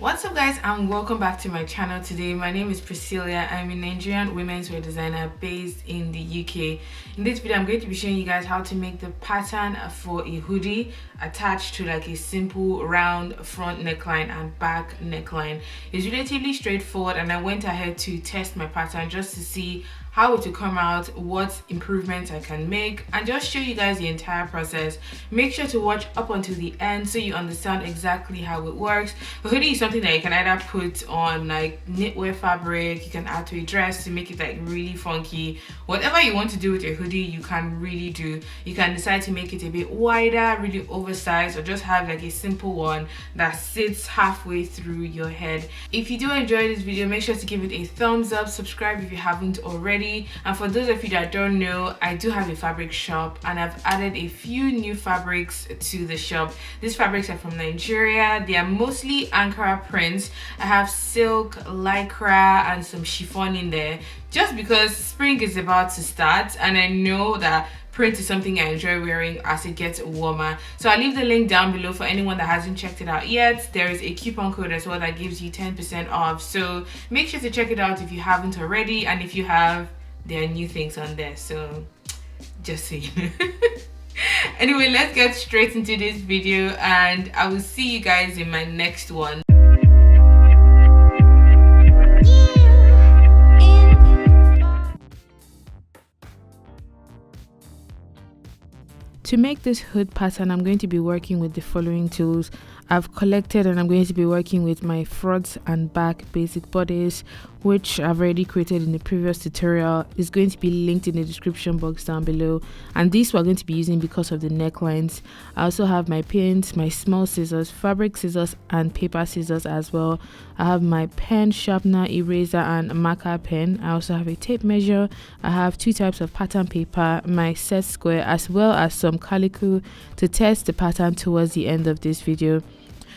What's up guys, and welcome back to my channel. Today my name is Priscilla. I'm a Nigerian women's wear designer based in the UK. In this video I'm going to be showing you guys how to make the pattern for a hoodie attached to like a simple round front neckline and back neckline. It's relatively straightforward, and I went ahead to test my pattern just to see how it will come out, what improvements I can make, and just show you guys the entire process. Make sure to watch up until the end so you understand exactly how it works. A hoodie is something that you can either put on like knitwear fabric, you can add to a dress to make it like really funky. Whatever you want to do with your hoodie, you can really do. You can decide to make it a bit wider, really oversized, or just have like a simple one that sits halfway through your head. If you do enjoy this video, make sure to give it a thumbs up, subscribe if you haven't already. And for those of you that don't know, I do have a fabric shop and I've added a few new fabrics to the shop. These fabrics are from Nigeria. They are mostly Ankara prints. I have silk, lycra, and some chiffon in there just because spring is about to start and I know that print is something I enjoy wearing as it gets warmer. So I'll leave the link down below for anyone that hasn't checked it out yet. There is a coupon code as well that gives you 10% off. So make sure to check it out if you haven't already, and if you have, there are new things on there. So just so you know. Anyway, let's get straight into this video and I will see you guys in my next one. To make this hood pattern, I'm going to be working with the following tools I've collected, and I'm going to be working with my front and back basic bodice, which I've already created in the previous tutorial. It's going to be linked in the description box down below, and these we're going to be using because of the necklines. I also have my pins, my small scissors, fabric scissors, and paper scissors as well. I have my pen, sharpener, eraser, and marker pen. I also have a tape measure. I have two types of pattern paper, my set square, as well as some calico to test the pattern towards the end of this video.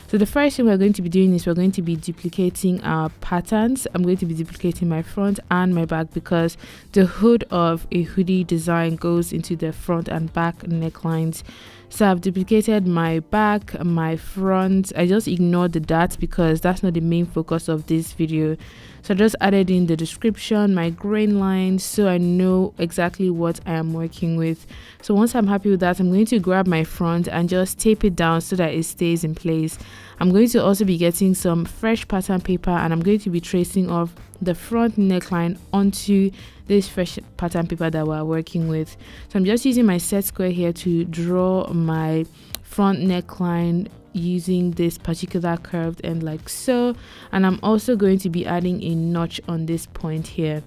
So the first thing we're going to be doing is we're going to be duplicating our patterns. I'm going to be duplicating my front and my back because the hood of a hoodie design goes into the front and back necklines. So I've duplicated my back, my front. I just ignored the dots because that's not the main focus of this video. So I just added in the description, my grain lines, so I know exactly what I am working with. So once I'm happy with that, I'm going to grab my front and just tape it down so that it stays in place. I'm going to also be getting some fresh pattern paper and I'm going to be tracing off the front neckline onto this fresh pattern paper that we're working with. So I'm just using my set square here to draw my front neckline using this particular curved end like so, and I'm also going to be adding a notch on this point here.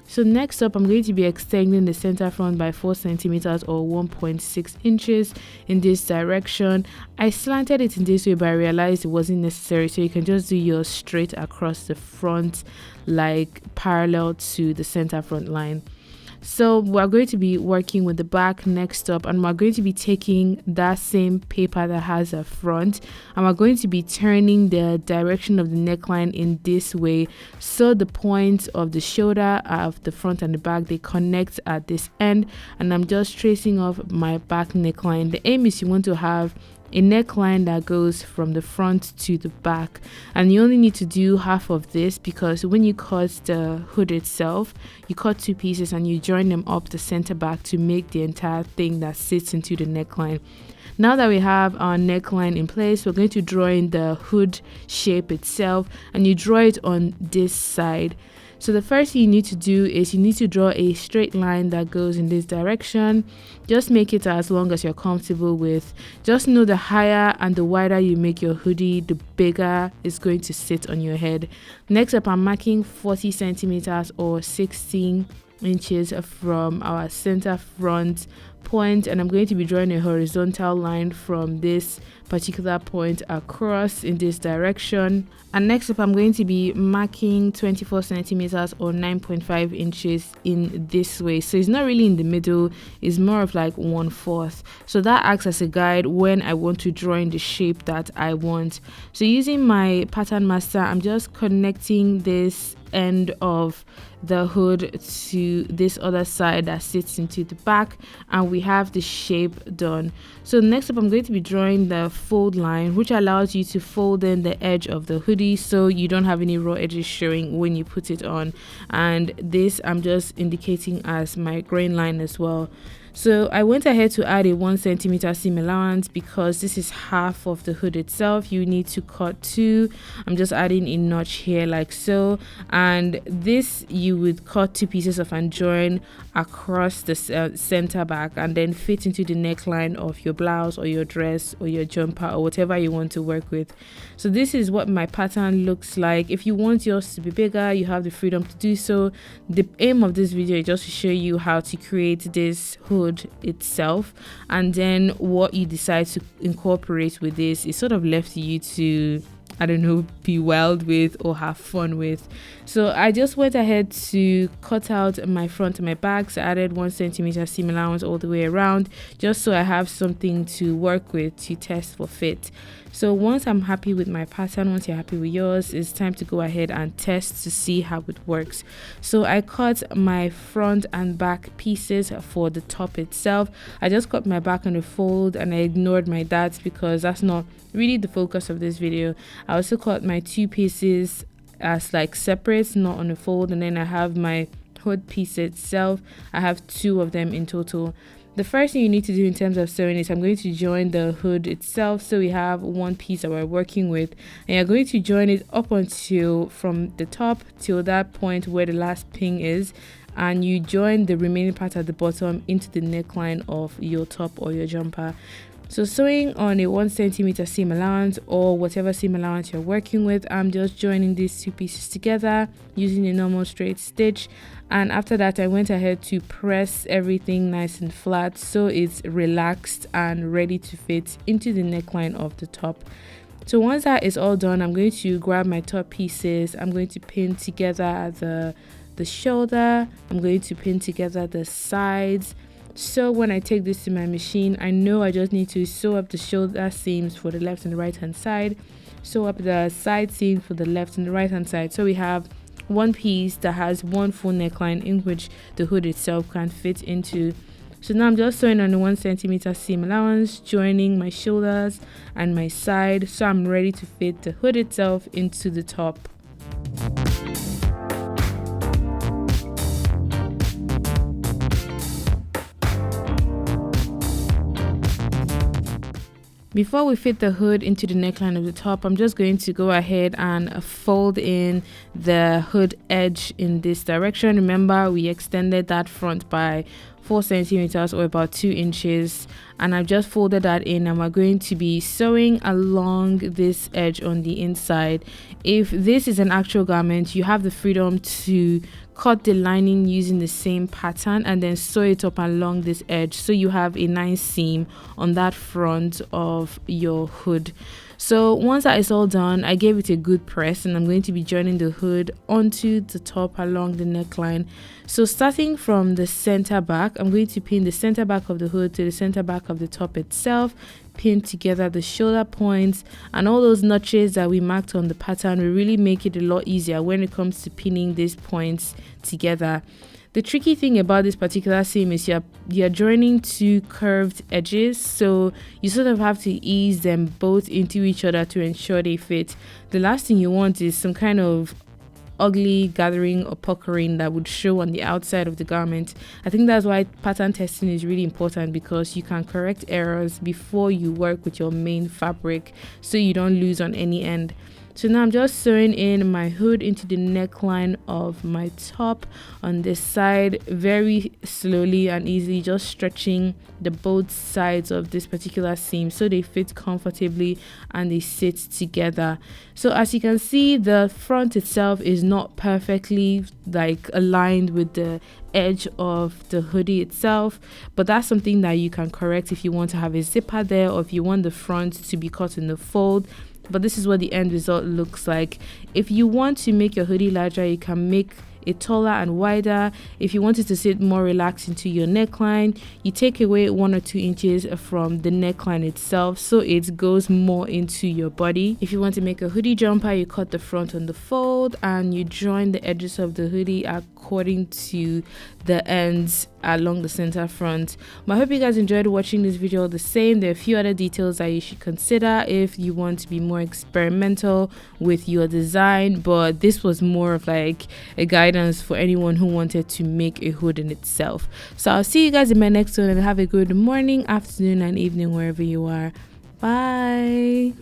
So next up, I'm going to be extending the center front by 4 centimeters or 1.6 inches in this direction. I slanted it in this way, but I realized it wasn't necessary, so you can just do yours straight across the front, like parallel to the center front line. So we're going to be working with the back next up, and we're going to be taking that same paper that has a front and we're going to be turning the direction of the neckline in this way, so the points of the shoulder of the front and the back, they connect at this end, and I'm just tracing off my back neckline. The aim is you want to have a neckline that goes from the front to the back, and you only need to do half of this because when you cut the hood itself, you cut 2 pieces and you join them up the center back to make the entire thing that sits into the neckline. Now that we have our neckline in place, we're going to draw in the hood shape itself, and you draw it on this side. So the first thing you need to do is you need to draw a straight line that goes in this direction. Just make it as long as you're comfortable with. Just know the higher and the wider you make your hoodie, the bigger it's going to sit on your head. Next up, I'm marking 40 centimeters or 16 inches from our center front point, and I'm going to be drawing a horizontal line from this particular point across in this direction. And next up, I'm going to be marking 24 centimeters or 9.5 inches in this way. So it's not really in the middle, it's more of like 1/4. So that acts as a guide when I want to draw in the shape that I want. So using my pattern master, I'm just connecting this end of the hood to this other side that sits into the back, and and we have the shape done. So next up, I'm going to be drawing the fold line, which allows you to fold in the edge of the hoodie so you don't have any raw edges showing when you put it on. And this I'm just indicating as my grain line as well. So I went ahead to add a 1 centimeter seam allowance because this is half of the hood itself. You need to cut 2. I'm just adding a notch here like so, and this you would cut 2 pieces of and join across the center back and then fit into the neckline of your blouse or your dress or your jumper or whatever you want to work with. So this is what my pattern looks like. If you want yours to be bigger, you have the freedom to do so. The aim of this video is just to show you how to create this hood itself, and then what you decide to incorporate with this is sort of left to you to, I don't know, be wild with or have fun with. So I just went ahead to cut out my front and my back. So I added 1 centimeter seam allowance all the way around, just so I have something to work with to test for fit. So once I'm happy with my pattern, once you're happy with yours, it's time to go ahead and test to see how it works. So I cut my front and back pieces for the top itself. I just cut my back on the fold and I ignored my darts because that's not really the focus of this video. I also cut my 2 pieces as like separate, not on the fold, and then I have my hood piece itself. I have 2 of them in total. The first thing you need to do in terms of sewing is I'm going to join the hood itself. So we have 1 piece that we're working with, and you're going to join it up until from the top till that point where the last pin is, and you join the remaining part at the bottom into the neckline of your top or your jumper. So sewing on a 1 centimeter seam allowance or whatever seam allowance you're working with, I'm just joining these 2 pieces together using a normal straight stitch, and after that I went ahead to press everything nice and flat so it's relaxed and ready to fit into the neckline of the top. So once that is all done, I'm going to grab my top pieces. I'm going to pin together the shoulder. I'm going to pin together the sides. So when I take this to my machine, I know I just need to sew up the shoulder seams for the left and the right hand side, sew up the side seam for the left and the right hand side. So we have 1 piece that has 1 full neckline in which the hood itself can fit into. So now I'm just sewing on the 1 centimeter seam allowance, joining my shoulders and my side, so I'm ready to fit the hood itself into the top. Before we fit the hood into the neckline of the top, I'm just going to go ahead and fold in the hood edge in this direction. Remember, we extended that front by 4 centimeters or about 2 inches, and I've just folded that in, and we're going to be sewing along this edge on the inside. If this is an actual garment, you have the freedom to cut the lining using the same pattern and then sew it up along this edge so you have a nice seam on that front of your hood. So once that is all done, I gave it a good press, and I'm going to be joining the hood onto the top along the neckline. So starting from the center back, I'm going to pin the center back of the hood to the center back of the top itself, pin together the shoulder points, and all those notches that we marked on the pattern will really make it a lot easier when it comes to pinning these points together. The tricky thing about this particular seam is you're joining 2 curved edges, so you sort of have to ease them both into each other to ensure they fit. The last thing you want is some kind of ugly gathering or puckering that would show on the outside of the garment. I think that's why pattern testing is really important, because you can correct errors before you work with your main fabric so you don't lose on any end. So now I'm just sewing in my hood into the neckline of my top on this side very slowly and easily, just stretching the both sides of this particular seam so they fit comfortably and they sit together. So as you can see, the front itself is not perfectly like aligned with the edge of the hoodie itself, but that's something that you can correct if you want to have a zipper there, or if you want the front to be cut in the fold. But this is what the end result looks like. If you want to make your hoodie larger, you can make it taller and wider. If you want it to sit more relaxed into your neckline, you take away 1 or 2 inches from the neckline itself so it goes more into your body. If you want to make a hoodie jumper, you cut the front on the fold and you join the edges of the hoodie according to the ends along the center front. But I hope you guys enjoyed watching this video all the same. There are a few other details that you should consider if you want to be more experimental with your design, but this was more of like a guidance for anyone who wanted to make a hood in itself. So I'll see you guys in my next one, and have a good morning, afternoon and evening wherever you are. Bye.